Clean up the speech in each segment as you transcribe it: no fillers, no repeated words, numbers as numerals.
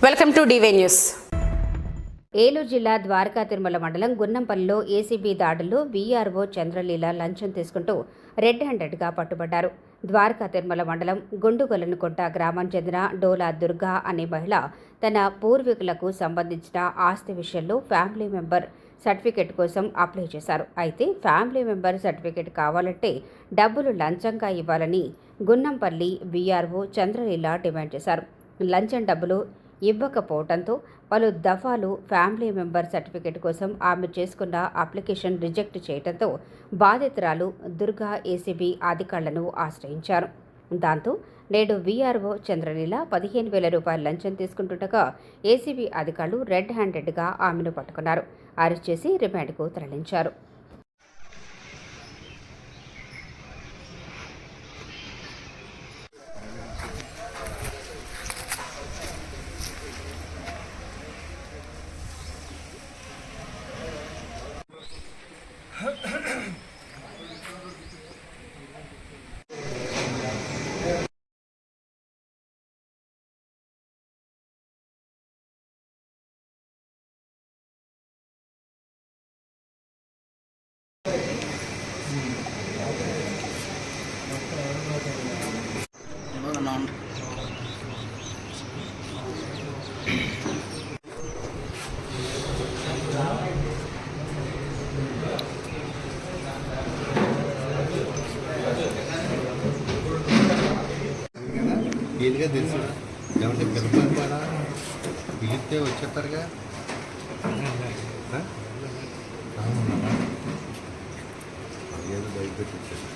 Welcome to DY news. Eluru జిల్లా ద్వారకా తిరుమల మండలం గున్నంపల్లిలో ACB దాడుల్లో వీఆర్ఓ చంద్రలీల లంచం తీసుకుంటూ రెడ్ హ్యాండెడ్గా పట్టుబడ్డారు. ద్వారకా తిరుమల మండలం గుండుగొలనుకొంట గ్రామానికి చెందిన డోలా దుర్గా అనే మహిళ తన పూర్వీకులకు సంబంధించిన ఆస్తి విషయంలో ఫ్యామిలీ మెంబర్ సర్టిఫికెట్ కోసం అప్లై చేశారు. అయితే ఫ్యామిలీ మెంబర్ సర్టిఫికెట్ కావాలంటే డబ్బులు లంచంగా ఇవ్వాలని గున్నంపల్లి వీఆర్ఓ చంద్రలీల డిమాండ్ చేశారు. లంచం డబ్బులు ఇవ్వకపోవడంతో పలు దఫాలు ఫ్యామిలీ మెంబర్ సర్టిఫికెట్ కోసం ఆమె చేసుకున్న అప్లికేషన్ రిజెక్ట్ చేయడంతో బాధితురాలు దుర్గా ఏసీబీ అధికారులను ఆశ్రయించారు. దాంతో నేడు వీఆర్ఓ చంద్రలీల 15,000 రూపాయల లంచం తీసుకుంటుండగా ఏసీబీ అధికారులు రెడ్ హ్యాండెడ్గా ఆమెను పట్టుకున్నారు. అరెస్ట్ చేసి రిమాండ్కు తరలించారు. ఏదిగా తెలుసు ఏమంటే పిల్లలు పిలిస్తే వచ్చేస్తారుగా. ఏదో బయటపెట్టి వచ్చారు.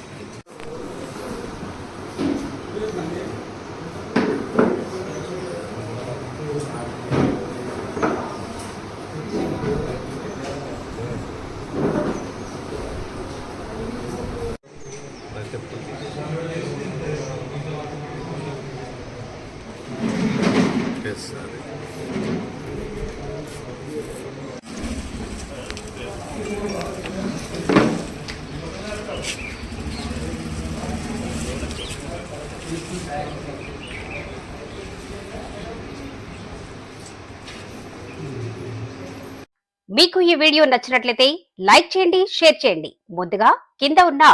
మీకు ఈ వీడియో నచ్చినట్లయితే లైక్ చేయండి, షేర్ చేయండి. ముందుగా కింద ఉన్న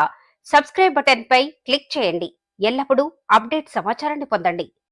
సబ్స్క్రైబ్ బటన్ పై క్లిక్ చేయండి. ఎల్లప్పుడూ అప్డేట్ సమాచారాన్ని పొందండి.